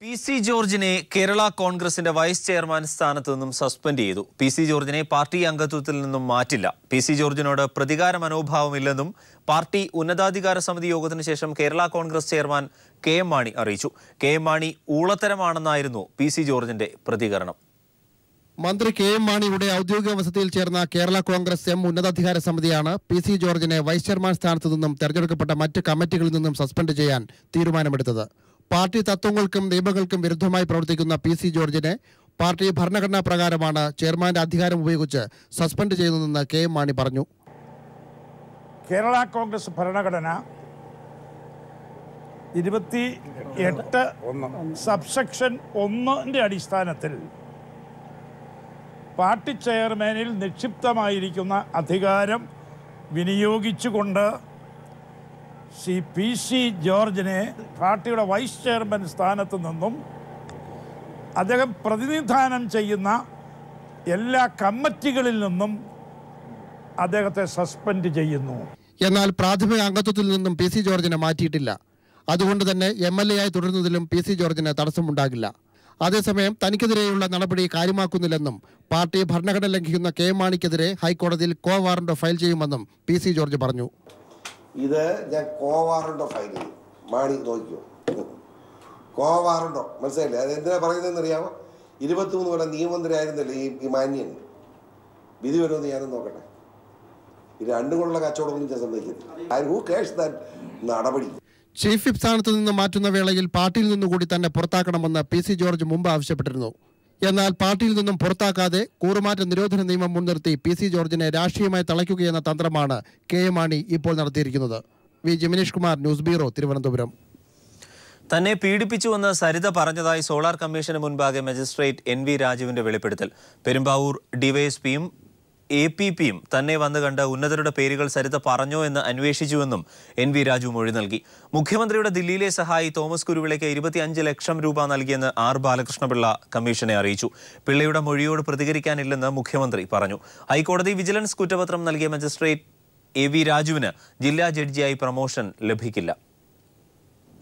PC ജോർജിനെ കേരള കോൺഗ്രസിന്റെ vice chairman സ്ഥാനത്ത് നിന്നും സസ്പെൻഡ് ചെയ്തു. PC ജോർജിനെ പാർട്ടി അംഗത്വത്തിൽ നിന്നും മാറ്റില്ല. PC ജോർജിനോട് പ്രതികാര മനോഭാവമില്ലെന്നും പാർട്ടി ഉന്നതാധികാര സമിതി യോഗത്തിന് ശേഷം കേരള കോൺഗ്രസ് ചെയർമാൻ KM മാണി അറിയിച്ചു. KM മാണി ഊളത്തരമാണെന്നായിരുന്നു PC ജോർജിന്റെ പ്രതികരണം. മന്ത്രി KM മാണിയുടെ ഔദ്യോഗിക വസതിയിൽ ചേർന്ന കേരള കോൺഗ്രസ് എം ഉന്നതാധികാര സമിതിയാണ് PC ജോർജിനെ വൈസ് ചെയർമാൻ സ്ഥാനത്തു നിന്നും തെരഞ്ഞെടുക്കപ്പെട്ട മറ്റ് കമ്മിറ്റികളിൽ നിന്നും സസ്പെൻഡ് ചെയ്യാൻ തീരുമാനമെടുത്തത്. പാർട്ടി തത്വങ്ങൾക്കും നിയമങ്ങൾക്കും വിരുദ്ധമായി പ്രവർത്തിക്കുന്ന PC ജോർജിനെ പാർട്ടി ഭരണഘടനാ പ്രകാരമാണ് ചെയർമാന്റെ അധികാരം ഉപയോഗിച്ച് സസ്പെൻഡ് ചെയ്യുന്നതെന്ന് KM മാണി പറഞ്ഞു. കേരള കോൺഗ്രസ് ഭരണഘടന 28 സബ്സെക്ഷൻ 1-ന്റെ അടിസ്ഥാനത്തിൽ പാർട്ടി ചെയർമാനിൽ നിക്ഷിപ്തമായിരിക്കുന്ന അധികാരം വിനിയോഗിച്ചുകൊണ്ട് PC ജോർജിനെ പാർട്ടിയുടെ വൈസ് ചെയർമാൻ സ്ഥാനത്ത് നിന്നും അദ്ദേഹം പ്രതിനിധാനം ചെയ്യുന്ന എല്ലാ കമ്മിറ്റികളിൽ നിന്നും അദ്ദേഹത്തെ സസ്പെൻഡ് ചെയ്യുന്നു. എന്നാൽ പ്രാഥമിക അംഗത്വത്തിൽ നിന്നും PC ജോർജിനെ മാറ്റിയിട്ടില്ല. അതുകൊണ്ട് തന്നെ MLA ആയി തുടരുന്നതിലും PC ജോർജിന് തടസ്സമുണ്ടാകില്ല. അതേസമയം തനിക്കെതിരെയുള്ള നടപടി കാര്യമാക്കുന്നില്ലെന്നും പാർട്ടി ഭരണഘടന ലംഘിക്കുന്ന KM മാണിക്കെതിരെ ഹൈക്കോടതിയിൽ കോ വാറന്റ് ഫയൽ ചെയ്യുമെന്നും PC ജോർജ് പറഞ്ഞു. ഇത് ഞാൻ കോ വാറന്റോ ഫയൽ ചെയ്യും. മാണി നോക്കിയോ, കോ വാറന്റോ മനസ്സിലായില്ലേ? അത് എന്തിനാ പറയുന്നതെന്ന് അറിയാമോ? 23 കൊല്ലം നിയമമന്ത്രി ആയിരുന്നല്ലേ ഈ മാന്യൻ. വിധി വരുമെന്ന് ഞാനും നോക്കട്ടെ. ഇത് രണ്ടും കൊണ്ടുള്ള കച്ചവടമൊന്നും ഞാൻ സമ്മതിക്കത്തില്ല. നടപടി ചീഫ് വിപ്പ് സ്ഥാനത്ത് നിന്ന് മാറ്റുന്ന വേളയിൽ പാർട്ടിയിൽ നിന്നുകൂടി തന്നെ പുറത്താക്കണമെന്ന് PC ജോർജ് മുമ്പ് ആവശ്യപ്പെട്ടിരുന്നു. എന്നാൽ പാർട്ടിയിൽ നിന്നും പുറത്താക്കാതെ കൂറുമാറ്റ നിരോധന നിയമം മുൻനിർത്തി PC ജോർജിനെ രാഷ്ട്രീയമായി തളയ്ക്കുകയെന്ന തന്ത്രമാണ് KM മാണി ഇപ്പോൾ നടത്തിയിരിക്കുന്നത്. V Jiminish Kumar, news bureau, Thiruvananthapuram. തന്നെ പീഡിപ്പിച്ചുവെന്ന് സരിത പറഞ്ഞതായി സോളാർ കമ്മീഷന് മുൻപാകെ മജിസ്ട്രേറ്റ് NV രാജുവിന്റെ വെളിപ്പെടുത്തൽ. പെരുമ്പാവൂർ ഡിവൈഎസ്പിയും APPയും തന്നെ വന്നു കണ്ട് ഉന്നതരുടെ പേരുകൾ സരിത പറഞ്ഞോ എന്ന് അന്വേഷിച്ചുവെന്നും NV രാജു മൊഴി നൽകി. മുഖ്യമന്ത്രിയുടെ ദില്ലിയിലെ സഹായി തോമസ് കുരുവിളയ്ക്ക് 25 ലക്ഷം രൂപ നൽകിയെന്ന് R ബാലകൃഷ്ണപിള്ള കമ്മീഷനെ അറിയിച്ചു. പിള്ളയുടെ മൊഴിയോട് പ്രതികരിക്കാനില്ലെന്ന് മുഖ്യമന്ത്രി പറഞ്ഞു. ഹൈക്കോടതി വിജിലൻസ് കുറ്റപത്രം നൽകിയ മജിസ്ട്രേറ്റ് AV രാജുവിന് ജില്ലാ ജഡ്ജിയായി പ്രമോഷൻ ലഭിക്കില്ല.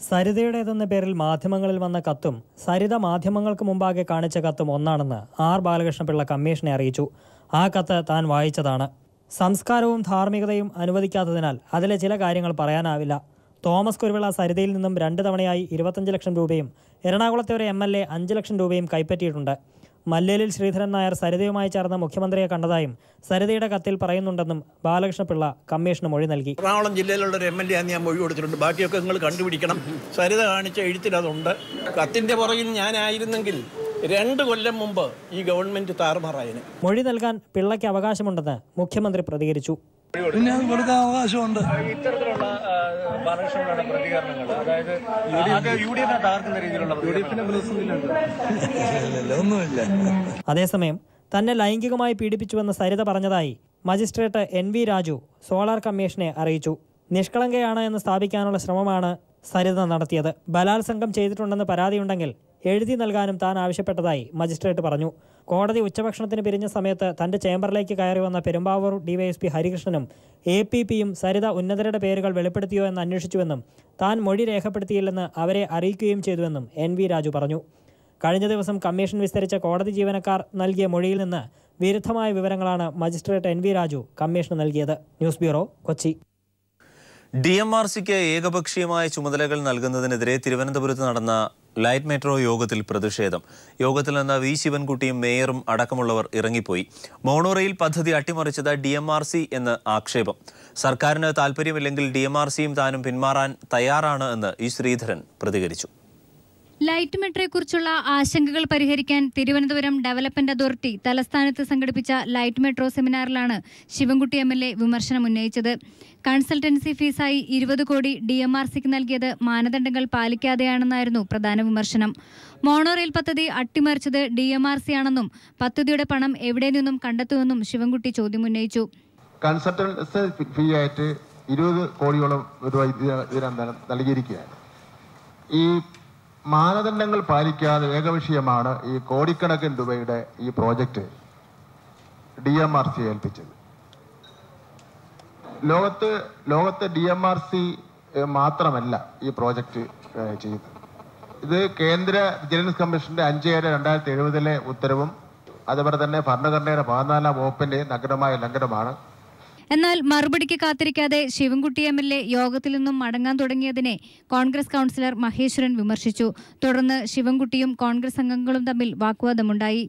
സരിതയുടേതെന്ന പേരിൽ മാധ്യമങ്ങളിൽ വന്ന കത്തും സരിത മാധ്യമങ്ങൾക്ക് മുമ്പാകെ കാണിച്ച കത്തും ഒന്നാണെന്ന് R ബാലകൃഷ്ണപിള്ള കമ്മീഷനെ അറിയിച്ചു. ആ കത്ത് താൻ വായിച്ചതാണ്. സംസ്കാരവും ധാർമ്മികതയും അനുവദിക്കാത്തതിനാൽ അതിലെ ചില കാര്യങ്ങൾ പറയാനാവില്ല. തോമസ് കുരുവിള സരിതയിൽ നിന്നും 2 തവണയായി 25 ലക്ഷം രൂപയും എറണാകുളത്തെ ഒരു MLA 5 ലക്ഷം രൂപയും കൈപ്പറ്റിയിട്ടുണ്ട്. മല്ലേലിൽ ശ്രീധരൻ നായർ സരിതയുമായി ചേർന്ന് മുഖ്യമന്ത്രിയെ കണ്ടതായും സരിതയുടെ കത്തിൽ പറയുന്നുണ്ടെന്നും ബാലകൃഷ്ണപിള്ള കമ്മീഷന് മൊഴി നൽകി. എറണാകുളം ജില്ലയിലുള്ള ഒരു MLA ആണ് ഞാൻ മൊഴി കൊടുത്തിട്ടുണ്ട്. ബാക്കിയൊക്കെ നിങ്ങൾ കണ്ടുപിടിക്കണം. സരിത കാണിച്ച എഴുത്തിൽ അതുണ്ട്. കത്തിന്റെ പുറകിൽ ഞാനായിരുന്നെങ്കിൽ 2 കൊല്ലം മുമ്പ് ഈ ഗവൺമെന്റ് താറുമാറായതിന്. മൊഴി നൽകാൻ പിള്ളയ്ക്ക് അവകാശമുണ്ടെന്ന് മുഖ്യമന്ത്രി പ്രതികരിച്ചു. പിന്നെ കൊടുക്കാൻ അവകാശമുണ്ട്. ഇത്തരത്തിലുള്ള ബാലകൃഷ്ണപിള്ളയുടെ പ്രതികരണങ്ങൾ, അതായത് ഒന്നുമില്ല. അതേസമയം തന്നെ ലൈംഗികമായി പീഡിപ്പിച്ചുവെന്ന് സരിത പറഞ്ഞതായി മജിസ്ട്രേറ്റ് NV രാജു സോളാർ കമ്മീഷനെ അറിയിച്ചു. നിഷ്കളങ്കയാണ് എന്ന് സ്ഥാപിക്കാനുള്ള ശ്രമമാണ് സരിത നടത്തിയത്. ബലാത്സംഗം ചെയ്തിട്ടുണ്ടെന്ന് പരാതിയുണ്ടെങ്കിൽ എഴുതി നൽകാനും താൻ ആവശ്യപ്പെട്ടതായി മജിസ്ട്രേറ്റ് പറഞ്ഞു. കോടതി ഉച്ചഭക്ഷണത്തിന് പിരിഞ്ഞ സമയത്ത് തന്റെ ചേംബറിലേക്ക് കയറി വന്ന പെരുമ്പാവൂർ ഡിവൈഎസ്പി ഹരികൃഷ്ണനും APPയും സരിത ഉന്നതരുടെ പേരുകൾ വെളിപ്പെടുത്തിയോ എന്ന് അന്വേഷിച്ചുവെന്നും താൻ മൊഴി രേഖപ്പെടുത്തിയില്ലെന്ന് അവരെ അറിയിക്കുകയും ചെയ്തുവെന്നും NV രാജു പറഞ്ഞു. കഴിഞ്ഞ ദിവസം കമ്മീഷൻ വിസ്തരിച്ച കോടതി ജീവനക്കാർ നൽകിയ മൊഴിയിൽ നിന്ന് വിരുദ്ധമായ വിവരങ്ങളാണ് മജിസ്ട്രേറ്റ് NV രാജു കമ്മീഷന് നൽകിയത്. News bureau, Kochi. DMRCക്ക് ഏകപക്ഷീയമായ ചുമതലകൾ നൽകുന്നതിനെതിരെ തിരുവനന്തപുരത്ത് നടന്ന ലൈറ്റ് മെട്രോ യോഗത്തിൽ പ്രതിഷേധം. യോഗത്തിൽ നിന്ന് V ശിവൻകുട്ടിയും മേയറും അടക്കമുള്ളവർ ഇറങ്ങിപ്പോയി. മോണോറെയിൽ പദ്ധതി അട്ടിമറിച്ചത് DMRC എന്ന് ആക്ഷേപം. സർക്കാരിന് താൽപ്പര്യമില്ലെങ്കിൽ DMRCയും താനും പിന്മാറാൻ തയ്യാറാണ് എന്ന് E ശ്രീധരൻ പ്രതികരിച്ചു. ലൈറ്റ് മെട്രോയെക്കുറിച്ചുള്ള ആശങ്കകൾ പരിഹരിക്കാൻ തിരുവനന്തപുരം ഡെവലപ്മെന്റ് അതോറിറ്റി തലസ്ഥാനത്ത് സംഘടിപ്പിച്ച ലൈറ്റ് മെട്രോ സെമിനാറിലാണ് ശിവൻകുട്ടി MLA വിമർശനം ഉന്നയിച്ചത്. കൺസൾട്ടൻസി ഫീസായി 20 കോടി DMRCക്ക് നൽകിയത് മാനദണ്ഡങ്ങൾ പാലിക്കാതെയാണെന്നായിരുന്നു പ്രധാന വിമർശനം. മോണോറെയിൽ പദ്ധതി അട്ടിമറിച്ചത് DMRC ആണെന്നും പദ്ധതിയുടെ പണം എവിടെ നിന്നും കണ്ടെത്തുമെന്നും ശിവൻകുട്ടി ചോദ്യമുന്നയിച്ചു. കൺസൾട്ടൻസി ഫീ ആയിട്ട് 20 കോടിയോളം രൂപ ഇതിനെന്താണ് നൽകിയിരിക്കുകയാണ്. ഈ മാനദണ്ഡങ്ങൾ പാലിക്കാതെ ഏകപക്ഷീയമാണ് ഈ കോടിക്കണക്കിന് രൂപയുടെ ഈ പ്രോജക്റ്റ് DMRC ഏൽപ്പിച്ചത്. ലോകത്ത് DMRC മാത്രമല്ല ഈ പ്രോജക്റ്റ് ചെയ്യുന്നത്. ഇത് കേന്ദ്ര വിജിലൻസ് കമ്മീഷന്റെ 5/7/2070 ഉത്തരവും അതുപോലെ തന്നെ ഭരണഘടനയുടെ 14-ാം വകുപ്പിന്റെ നഗ്നമായ ലംഘനമാണ്. എന്നാൽ മറുപടിക്ക് കാത്തിരിക്കാതെ ശിവൻകുട്ടി MLA യോഗത്തിൽ നിന്നും മടങ്ങാൻ തുടങ്ങിയതിനെ കോൺഗ്രസ് കൗൺസിലർ മഹേശ്വരൻ വിമർശിച്ചു. തുടർന്ന് ശിവൻകുട്ടിയും കോൺഗ്രസ് അംഗങ്ങളും തമ്മിൽ വാഗ്വാദമുണ്ടായി.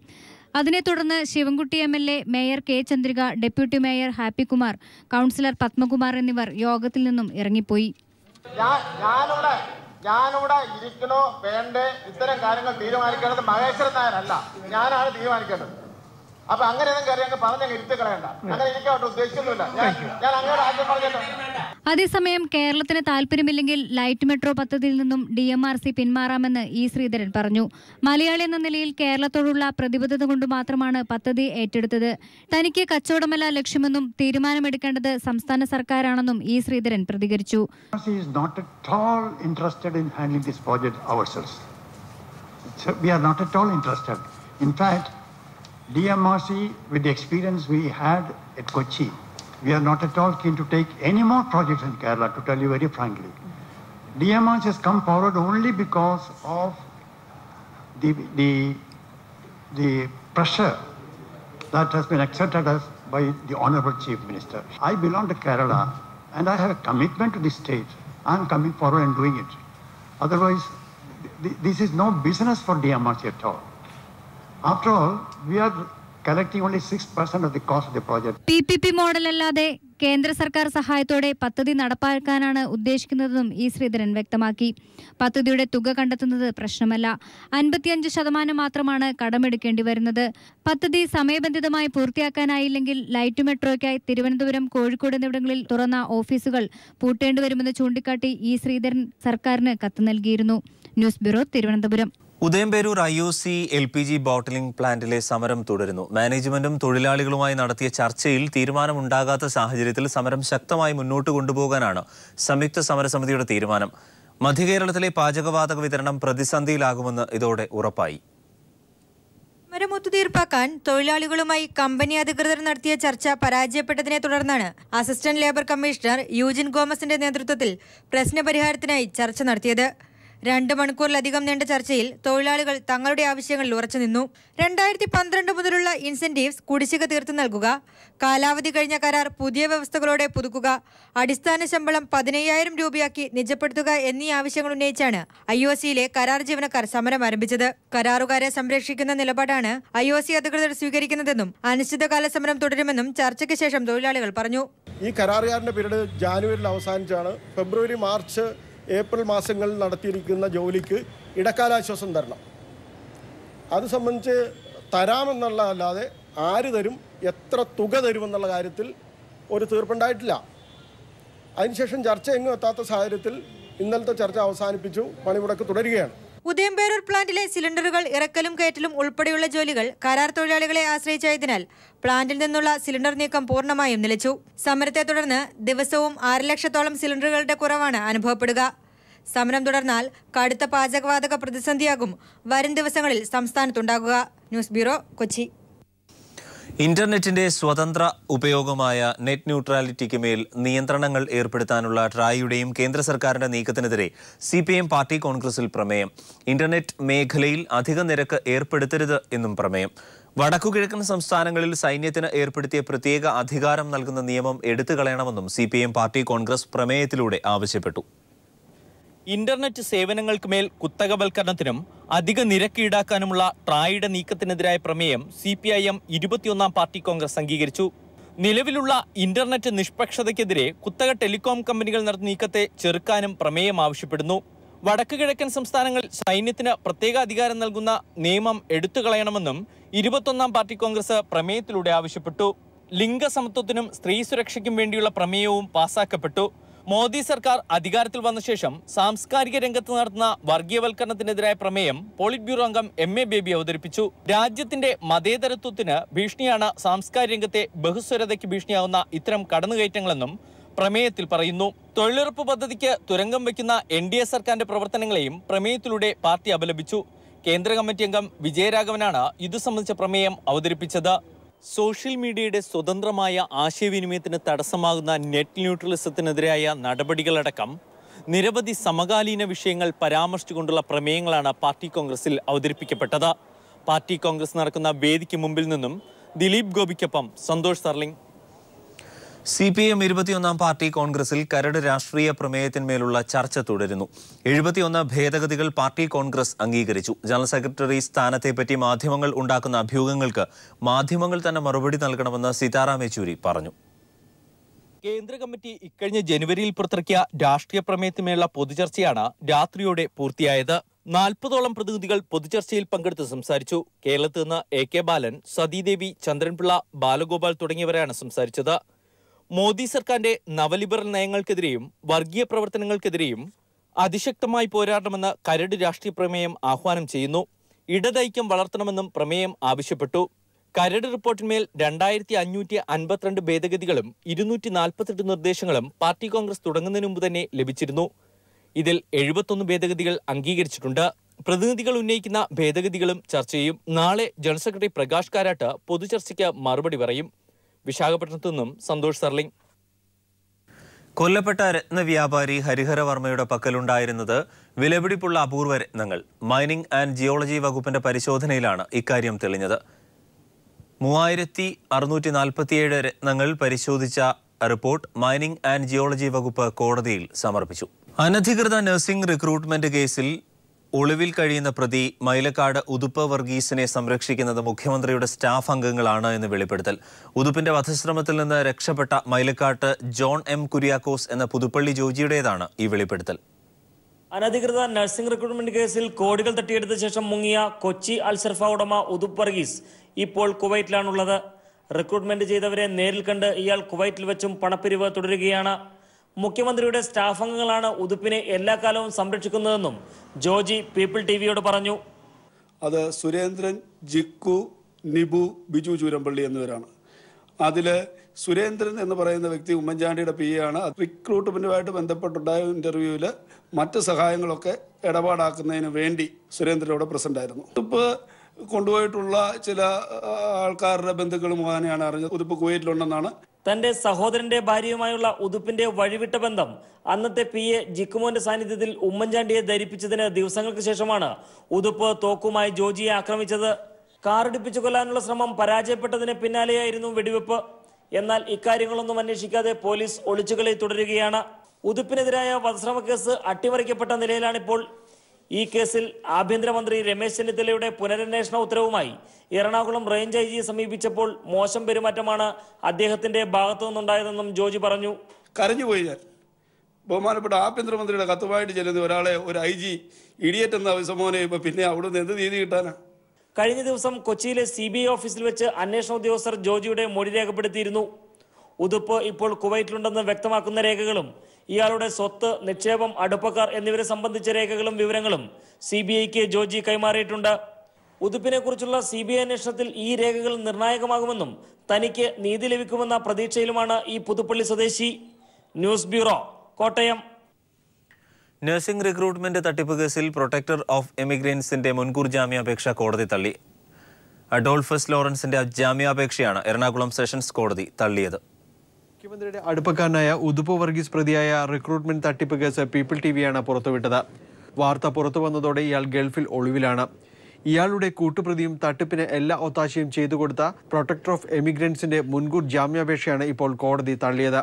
അതിനെ തുടർന്ന് Sivankutty MLA, mayor K Chandrika, deputy mayor Happykumar, councillor Padmakumar എന്നിവർ യോഗത്തിൽ നിന്നും ഇറങ്ങിപ്പോയി. ഞാനിവിടെ ഇരിക്കണോ വേണ്ടേ ഇത്തരം കാര്യങ്ങൾ തീരുമാനിക്കേണ്ടത് മഹേശ്വരൻ നായരല്ല, ഞാനാണ് തീരുമാനിക്കേണ്ടത്. അപ്പൊ അങ്ങനെയൊന്നും കാര്യം പറഞ്ഞ ഇരുത്തി കളയണ്ട, അങ്ങനെ ഇരിക്കാട്ട് ഉദ്ദേശിക്കുന്നില്ല. ഞാൻ അങ്ങോട്ട് ആദ്യം പറഞ്ഞല്ലോ. അതേസമയം കേരളത്തിന് താല്പര്യമില്ലെങ്കിൽ ലൈറ്റ് മെട്രോ പദ്ധതിയിൽ നിന്നും DMRC പിന്മാറാമെന്ന് E. ശ്രീധരൻ പറഞ്ഞു. മലയാളി എന്ന നിലയിൽ കേരളത്തോടുള്ള പ്രതിബദ്ധത കൊണ്ട് മാത്രമാണ് പദ്ധതി ഏറ്റെടുത്തത്. തനിക്ക് കച്ചവടമല്ല ലക്ഷ്യമെന്നും തീരുമാനമെടുക്കേണ്ടത് സംസ്ഥാന സർക്കാരാണെന്നും E. ശ്രീധരൻ പ്രതികരിച്ചു. DMRC, with the experience we had at Kochi, we are not at all keen to take any more projects in Kerala, to tell you very frankly. DMRC has come forward only because of the pressure that has been exerted us by the Honorable Chief Minister. I belong to Kerala and I have a commitment to the state. I am coming forward and doing it. Otherwise, this is no business for DMRC at all. After all, we are collecting only 6% of the cost of the project. PPP model അല്ലാതെ കേന്ദ്ര സർക്കാർ സഹായത്തോടെ പദ്ധതി നടപ്പാക്കാനാണ് ഉദ്ദേശിക്കുന്നതെന്നും E. Sreedharan വ്യക്തമാക്കി. പദ്ധതിയുടെ തുക കണ്ടെത്തുന്നത് പ്രശ്നമല്ല. 55% മാത്രമാണ് കടമെടുക്കേണ്ടി വരുന്നത്. പദ്ധതി സമയബന്ധിതമായി പൂർത്തിയാക്കാനായില്ലെങ്കിൽ ലൈറ്റ് മെട്രോയ്ക്കായി തിരുവനന്തപുരം, കോഴിക്കോട് എന്നിവിടങ്ങളിൽ തുറന്ന ഓഫീസുകൾ പൂട്ടേണ്ടിവരുമെന്ന് ചൂണ്ടിക്കാട്ടി E. ശ്രീധരൻ സർക്കാരിന് കത്ത് നൽകിയിരുന്നു. News bureau, Thiruvananthapuram. Udayamperoor IOC LPG bottling പ്ലാന്റിലെ സമരം തുടരുന്നു. മാനേജ്മെന്റും തൊഴിലാളികളുമായി നടത്തിയ ചർച്ചയിൽ തീരുമാനമുണ്ടാകാത്ത സാഹചര്യത്തിൽ സമരം ശക്തമായി മുന്നോട്ട് കൊണ്ടുപോകാനാണ് സംയുക്ത സമരസമിതിയുടെ തീരുമാനം. മധ്യകേരളത്തിലെ പാചകവാതക വിതരണം പ്രതിസന്ധിയിലാകുമെന്ന് ഇതോടെ ഉറപ്പായി. സമരം ഒത്തുതീർപ്പാക്കാൻ തൊഴിലാളികളുമായി കമ്പനി അധികൃതർ നടത്തിയ ചർച്ച പരാജയപ്പെട്ടതിനെ തുടർന്നാണ് അസിസ്റ്റന്റ് ലേബർ കമ്മീഷണർ യൂജിൻ ഗോമസിന്റെ നേതൃത്വത്തിൽ പ്രശ്നപരിഹാരത്തിനായി ചർച്ച നടത്തിയത്. 2 മണിക്കൂറിലധികം നീണ്ട ചർച്ചയിൽ തൊഴിലാളികൾ തങ്ങളുടെ ആവശ്യങ്ങളിൽ ഉറച്ചുനിന്നു. 2012 മുതലുള്ള ഇൻസെന്റീവ്സ് കുടിശ്ശിക തീർത്തു നൽകുക, കാലാവധി കഴിഞ്ഞ കരാർ പുതിയ വ്യവസ്ഥകളോടെ പുതുക്കുക, അടിസ്ഥാന ശമ്പളം 15,000 രൂപയാക്കി നിജപ്പെടുത്തുക എന്നീ ആവശ്യങ്ങൾ ഉന്നയിച്ചാണ് IOCയിലെ കരാർ ജീവനക്കാർ സമരം ആരംഭിച്ചത്. കരാറുകാരെ സംരക്ഷിക്കുന്ന നിലപാടാണ് IOC അധികൃതർ സ്വീകരിക്കുന്നതെന്നും അനിശ്ചിതകാല സമരം തുടരുമെന്നും ചർച്ചയ്ക്ക് ശേഷം തൊഴിലാളികൾ പറഞ്ഞു. ഈ കരാറുകാരന്റെ പീരീഡ് ജാനുവരിയിൽ അവസാനിച്ചാണ്. ഫെബ്രുവരി, മാർച്ച്, ഏപ്രിൽ മാസങ്ങളിൽ നടത്തിയിരിക്കുന്ന ജോലിക്ക് ഇടക്കാലാശ്വാസം തരണം. അത് സംബന്ധിച്ച് തരാമെന്നുള്ളതല്ലാതെ ആര് തരും, എത്ര തുക തരുമെന്നുള്ള കാര്യത്തിൽ ഒരു തീർപ്പുണ്ടായിട്ടില്ല. അതിനുശേഷം ചർച്ച എങ്ങും എത്താത്ത സാഹചര്യത്തിൽ ഇന്നലത്തെ ചർച്ച അവസാനിപ്പിച്ചു. പണിമുടക്ക് തുടരുകയാണ്. ഉദയംപേരൂർ പ്ലാന്റിലെ സിലിണ്ടറുകൾ ഇറക്കലും കയറ്റലും ഉൾപ്പെടെയുള്ള ജോലികൾ കരാർ തൊഴിലാളികളെ ആശ്രയിച്ചായതിനാൽ പ്ലാന്റിൽ നിന്നുള്ള സിലിണ്ടർ നീക്കം പൂർണ്ണമായും നിലച്ചു. സമരത്തെ തുടർന്ന് ദിവസവും 6 ലക്ഷത്തോളം സിലിണ്ടറുകളുടെ കുറവാണ് അനുഭവപ്പെടുക. സമരം തുടർന്നാൽ കടുത്ത പാചകവാതക പ്രതിസന്ധിയാകും വരും ദിവസങ്ങളിൽ സംസ്ഥാനത്തുണ്ടാകുക. News bureau, Kochi. ഇന്റർനെറ്റിന്റെ സ്വതന്ത്ര ഉപയോഗമായ നെറ്റ് ന്യൂട്രാലിറ്റിക്ക് മേൽ നിയന്ത്രണങ്ങൾ ഏർപ്പെടുത്താനുള്ള ട്രായിയുടെയും കേന്ദ്ര സർക്കാരിന്റെ നീക്കത്തിനെതിരെ CPM പാർട്ടി കോൺഗ്രസിൽ പ്രമേയം. ഇന്റർനെറ്റ് മേഖലയിൽ അധിക നിരക്ക് ഏർപ്പെടുത്തരുത് എന്നും പ്രമേയം. വടക്കുകിഴക്കൻ സംസ്ഥാനങ്ങളിൽ സൈന്യത്തിന് ഏർപ്പെടുത്തിയ പ്രത്യേക അധികാരം നൽകുന്ന നിയമം എടുത്തുകളയണമെന്നും CPM പാർട്ടി കോൺഗ്രസ് പ്രമേയത്തിലൂടെ ആവശ്യപ്പെട്ടു. ഇന്റർനെറ്റ് സേവനങ്ങൾക്ക് മേൽ കുത്തകവൽക്കരണത്തിനും അധിക നിരക്ക് ഈടാക്കാനുമുള്ള ട്രായിയുടെ നീക്കത്തിനെതിരായ പ്രമേയം CPIM 21-ാം പാർട്ടി കോൺഗ്രസ് അംഗീകരിച്ചു. നിലവിലുള്ള ഇന്റർനെറ്റ് നിഷ്പക്ഷതയ്ക്കെതിരെ കുത്തക ടെലികോം കമ്പനികൾ നടത്തുന്ന നീക്കത്തെ ചെറുക്കാനും പ്രമേയം ആവശ്യപ്പെടുന്നു. വടക്കു കിഴക്കൻ സംസ്ഥാനങ്ങളിൽ സൈന്യത്തിന് പ്രത്യേക അധികാരം നൽകുന്ന നിയമം എടുത്തുകളയണമെന്നും 21-ാം പാർട്ടി കോൺഗ്രസ് പ്രമേയത്തിലൂടെ ആവശ്യപ്പെട്ടു. ലിംഗസമത്വത്തിനും സ്ത്രീ സുരക്ഷയ്ക്കും വേണ്ടിയുള്ള പ്രമേയവും പാസാക്കപ്പെട്ടു. മോദി സർക്കാർ അധികാരത്തിൽ വന്ന ശേഷം സാംസ്കാരിക രംഗത്ത് നടത്തുന്ന വർഗീയവൽക്കരണത്തിനെതിരായ പ്രമേയം പോളിറ്റ് ബ്യൂറോ അംഗം MA ബേബി അവതരിപ്പിച്ചു. രാജ്യത്തിന്റെ മതേതരത്വത്തിന് ഭീഷണിയാണ് സാംസ്കാരിക രംഗത്തെ ബഹുസ്വരതയ്ക്ക് ഭീഷണിയാവുന്ന ഇത്തരം കടന്നുകയറ്റങ്ങളെന്നും പ്രമേയത്തിൽ പറയുന്നു. തൊഴിലുറപ്പ് പദ്ധതിക്ക് തുരങ്കം വയ്ക്കുന്ന NDA സർക്കാരിന്റെ പ്രവർത്തനങ്ങളെയും പ്രമേയത്തിലൂടെ പാർട്ടി അപലപിച്ചു. കേന്ദ്ര കമ്മിറ്റി അംഗം വിജയരാഘവനാണ് ഇതു സംബന്ധിച്ച പ്രമേയം അവതരിപ്പിച്ചത്. സോഷ്യൽ മീഡിയയുടെ സ്വതന്ത്രമായ ആശയവിനിമയത്തിന് തടസ്സമാകുന്ന നെറ്റ് ന്യൂട്രലിസത്തിനെതിരായ നടപടികളടക്കം നിരവധി സമകാലീന വിഷയങ്ങൾ പരാമർശിച്ചുകൊണ്ടുള്ള പ്രമേയങ്ങളാണ് പാർട്ടി കോൺഗ്രസിൽ അവതരിപ്പിക്കപ്പെട്ടത്. പാർട്ടി കോൺഗ്രസ് നടക്കുന്ന വേദിക്ക് മുമ്പിൽ നിന്നും ദിലീപ് ഗോപിക്കൊപ്പം സന്തോഷ് സർലിംഗ്. CPM 21 പാർട്ടി കോൺഗ്രസിൽ കരട് രാഷ്ട്രീയ പ്രമേയത്തിന്മേലുള്ള ചർച്ച തുടരുന്നു. 71 ഭേദഗതികൾ പാർട്ടി കോൺഗ്രസ് അംഗീകരിച്ചു. ജനറൽ സെക്രട്ടറി സ്ഥാനത്തെപ്പറ്റി മാധ്യമങ്ങൾ ഉണ്ടാക്കുന്ന അഭ്യൂഹങ്ങൾക്ക് മാധ്യമങ്ങൾ തന്നെ മറുപടി നൽകണമെന്ന് സീതാറാം യെച്ചൂരി പറഞ്ഞു. കേന്ദ്ര കമ്മിറ്റി ഇക്കഴിഞ്ഞ ജനുവരിയിൽ പുറത്തിറക്കിയ രാഷ്ട്രീയ പ്രമേയത്തിന്മേലുള്ള പൊതുചർച്ചയാണ് രാത്രിയോടെ പൂർത്തിയായത്. 40ഓളം പ്രതിനിധികൾ പൊതുചർച്ചയിൽ പങ്കെടുത്ത് സംസാരിച്ചു. കേരളത്തിൽ നിന്ന് AK ബാലൻ, സതീദേവി, ചന്ദ്രൻപിള്ള, ബാലഗോപാൽ തുടങ്ങിയവരാണ് സംസാരിച്ചത്. മോദി സർക്കാരിന്റെ നവലിബറൽ നയങ്ങൾക്കെതിരെയും വർഗീയ പ്രവർത്തനങ്ങൾക്കെതിരെയും അതിശക്തമായി പോരാടണമെന്ന് കരട് രാഷ്ട്രീയ പ്രമേയം ആഹ്വാനം ചെയ്യുന്നു. ഇടതൈക്യം വളർത്തണമെന്നും പ്രമേയം ആവശ്യപ്പെട്ടു. കരട് റിപ്പോർട്ടിന്മേൽ 2552 ഭേദഗതികളും 248 നിർദ്ദേശങ്ങളും പാർട്ടി കോൺഗ്രസ് തുടങ്ങുന്നതിന് മുമ്പ് തന്നെ ലഭിച്ചിരുന്നു. ഇതിൽ 71 ഭേദഗതികൾ അംഗീകരിച്ചിട്ടുണ്ട്. പ്രതിനിധികൾ ഉന്നയിക്കുന്ന ഭേദഗതികളും ചർച്ച ചെയ്യും. നാളെ ജനറൽ സെക്രട്ടറി പ്രകാശ് കാരാട്ട് പൊതുചർച്ചയ്ക്ക് മറുപടി പറയും. വിശാഖപട്ടണത്തു നിന്നും സന്തോഷ് സർലിംഗ്. കൊല്ലപ്പെട്ട രത്നവ്യാപാരി ഹരിഹരവർമ്മയുടെ പക്കലുണ്ടായിരുന്നത് വിലപിടിപ്പുള്ള അപൂർവ രത്നങ്ങൾ. മൈനിംഗ് ആൻഡ് ജിയോളജി വകുപ്പിന്റെ പരിശോധനയിലാണ് ഇക്കാര്യം തെളിഞ്ഞത്. 3647 രത്നങ്ങൾ പരിശോധിച്ച റിപ്പോർട്ട് മൈനിംഗ് ആൻഡ് ജിയോളജി വകുപ്പ് കോടതിയിൽ സമർപ്പിച്ചു. അനധികൃത നഴ്സിംഗ് റിക്രൂട്ട്മെന്റ് കേസിൽ ഒളിവിൽ കഴിയുന്ന പ്രതി മൈലക്കാട് ഉതുപ്പ് വർഗീസിനെ സംരക്ഷിക്കുന്നത് മുഖ്യമന്ത്രിയുടെ സ്റ്റാഫ് അംഗങ്ങളാണ് എന്ന് വെളിപ്പെടുത്തൽ. ഉതുപ്പിന്റെ വധശ്രമത്തിൽ നിന്ന് രക്ഷപ്പെട്ട മൈലക്കാട്ട് ജോൺ M. കുര്യാക്കോസ് എന്ന പുതുപ്പള്ളി ജോജിയുടേതാണ് ഈ വെളിപ്പെടുത്തൽ. അനധികൃത നഴ്സിംഗ് റിക്രൂട്ട്മെന്റ് കേസിൽ കോടികൾ തട്ടിയെടുത്ത ശേഷം മുങ്ങിയ കൊച്ചി അൽസർഫ ഉടമ ഉതുപ്പ് വർഗീസ് ഇപ്പോൾ കുവൈറ്റിലാണുള്ളത്. റിക്രൂട്ട്മെന്റ് ചെയ്തവരെ നേരിൽ കണ്ട് ഇയാൾ കുവൈറ്റിൽ വെച്ചും പണപ്പിരിവ് തുടരുകയാണ്. മുഖ്യമന്ത്രിയുടെ സ്റ്റാഫ് അംഗങ്ങളാണ് ഉതുപ്പിനെ എല്ലാ കാലവും സംരക്ഷിക്കുന്നതെന്നും ജോജി പീപ്പിൾ TVയോട് പറഞ്ഞു. അത് സുരേന്ദ്രൻ, ജിക്കു, നിബു, ബിജു ചൂരമ്പള്ളി എന്നിവരാണ്. അതിൽ സുരേന്ദ്രൻ എന്ന് പറയുന്ന വ്യക്തി ഉമ്മൻചാണ്ടിയുടെ PA ആണ്. റിക്രൂട്ട്മെന്റുമായിട്ട് ബന്ധപ്പെട്ടുണ്ടായ ഇന്റർവ്യൂവിൽ മറ്റ് സഹായങ്ങളൊക്കെ ഇടപാടാക്കുന്നതിന് വേണ്ടി സുരേന്ദ്രനോട് പ്രസന്റ് ആയിരുന്നു. ഉതുപ്പ് കൊണ്ടുപോയിട്ടുള്ള ചില ആൾക്കാരുടെ ബന്ധുക്കൾ മുഖാനെയാണ് അറിഞ്ഞത് ഉതുപ്പ് കുവൈറ്റിലുണ്ടെന്നാണ്. തന്റെ സഹോദരന്റെ ഭാര്യയുമായുള്ള ഉതുപ്പിന്റെ വഴിവിട്ട ബന്ധം അന്നത്തെ PA ജിക്കുമോന്റെ സാന്നിധ്യത്തിൽ ഉമ്മൻചാണ്ടിയെ ധരിപ്പിച്ചതിന് ദിവസങ്ങൾക്ക് ശേഷമാണ് ഉതുപ്പ് തോക്കുമായി ജോജിയെ ആക്രമിച്ചത്. കാറിടിപ്പിച്ചു കൊല്ലാനുള്ള ശ്രമം പരാജയപ്പെട്ടതിന് പിന്നാലെയായിരുന്നു വെടിവെപ്പ്. എന്നാൽ ഇക്കാര്യങ്ങളൊന്നും അന്വേഷിക്കാതെ പോലീസ് ഒളിച്ചുകളി തുടരുകയാണ്. ഉതുപ്പിനെതിരായ വധശ്രമ കേസ് അട്ടിമറിക്കപ്പെട്ട നിലയിലാണിപ്പോൾ. ഈ കേസിൽ ആഭ്യന്തരമന്ത്രി രമേശ് ചെന്നിത്തലയുടെ പുനരന്വേഷണ ഉത്തരവുമായി എറണാകുളം റേഞ്ച് IG സമീപിച്ചപ്പോൾ മോശം പെരുമാറ്റമാണ് അദ്ദേഹത്തിന്റെ ഭാഗത്തു നിന്നുണ്ടായതെന്നും ജോജി പറഞ്ഞു. കരഞ്ഞുപോയി ഞാൻ. ബഹുമാനപ്പെട്ട ആഭ്യന്തരമന്ത്രിയുടെ കത്തുമായിട്ട് ചെല്ലുന്ന ഒരാളെ ഒരു IG ഇഡിയറ്റ് എന്ന അഭിസംബോധന ചെയ്യുമ്പോൾ പിന്നെ അവിടുന്ന് എന്ത് നീതി കിട്ടാനാ? കഴിഞ്ഞ ദിവസം കൊച്ചിയിലെ CBI ഓഫീസിൽ വെച്ച് അന്വേഷണ ഉദ്യോഗസ്ഥർ ജോജിയുടെ മൊഴി രേഖപ്പെടുത്തിയിരുന്നു. ഉതുപ്പ് ഇപ്പോൾ കുവൈറ്റിലുണ്ടെന്ന് വ്യക്തമാക്കുന്ന രേഖകളും ഇയാളുടെ സ്വത്ത്, നിക്ഷേപം, അടുപ്പക്കാർ എന്നിവരെ സംബന്ധിച്ച രേഖകളും വിവരങ്ങളും CBIക്ക് ജോജി കൈമാറിയിട്ടുണ്ട്. ഉതുപ്പിനെ കുറിച്ചുള്ള CBI അന്വേഷണത്തിൽ ഈ രേഖകൾ നിർണായകമാകുമെന്നും തനിക്ക് നീതി ലഭിക്കുമെന്ന പ്രതീക്ഷയിലുമാണ് ഈ പുതുപ്പള്ളി സ്വദേശി. News bureau, Kottayam. Nursing recruitment തട്ടിപ്പ് കേസിൽ പ്രൊട്ടക്ടർ ഓഫ് എമിഗ്രൻസിന്റെ മുൻകൂർ ജാമ്യാപേക്ഷ കോടതി തള്ളി. അഡോൾഫസ് ലോറൻസിന്റെ ജാമ്യാപേക്ഷയാണ് എറണാകുളം സെഷൻസ് കോടതി തള്ളിയത്. മുഖ്യമന്ത്രിയുടെ അടുപ്പക്കാരനായ ഉതുപ്പ് വർഗീസ് പ്രതിയായ റിക്രൂട്ട്മെന്റ് തട്ടിപ്പ് കേസ് പീപ്പിൾ TVയാണ് പുറത്തുവിട്ടത്. വാർത്ത പുറത്തു വന്നതോടെ ഇയാൾ ഗൾഫിൽ ഒളിവിലാണ്. ഇയാളുടെ കൂട്ടുപ്രതിയും തട്ടിപ്പിന് എല്ലാ ഒത്താശയും ചെയ്തു കൊടുത്ത പ്രൊട്ടക്ടർ ഓഫ് എമിഗ്രൻസിന്റെ മുൻകൂർ ജാമ്യാപേക്ഷയാണ് ഇപ്പോൾ കോടതി തള്ളിയത്.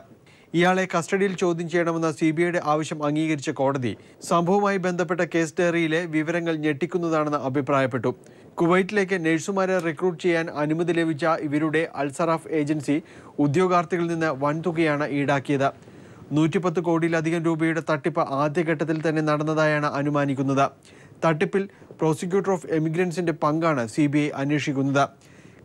ഇയാളെ കസ്റ്റഡിയിൽ ചോദ്യം ചെയ്യണമെന്ന CBIയുടെ ആവശ്യം അംഗീകരിച്ച കോടതി സംഭവവുമായി ബന്ധപ്പെട്ട കേസ് ഡയറിയിലെ വിവരങ്ങൾ ഞെട്ടിക്കുന്നതാണെന്ന് അഭിപ്രായപ്പെട്ടു. കുവൈറ്റിലേക്ക് നഴ്സുമാരെ റിക്രൂട്ട് ചെയ്യാൻ അനുമതി ലഭിച്ച ഇവരുടെ അൽസറാഫ് ഏജൻസി ഉദ്യോഗാർത്ഥികളിൽ നിന്ന് വൻതുകയാണ് ഈടാക്കിയത്. 110 കോടിയിലധികം രൂപയുടെ തട്ടിപ്പ് ആദ്യഘട്ടത്തിൽ തന്നെ നടന്നതായാണ് അനുമാനിക്കുന്നത്. തട്ടിപ്പിൽ പ്രോസിക്യൂട്ടർ ഓഫ് എമിഗ്രൻസിന്റെ പങ്കാണ് CBI അന്വേഷിക്കുന്നത്.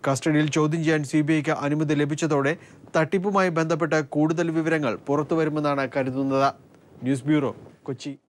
കസ്റ്റഡിയിൽ ചോദ്യം ചെയ്യാൻ CBIക്ക് അനുമതി ലഭിച്ചതോടെ തട്ടിപ്പുമായി ബന്ധപ്പെട്ട കൂടുതൽ വിവരങ്ങൾ പുറത്തുവരുമെന്നാണ് കരുതുന്നത്. News bureau, Kochi.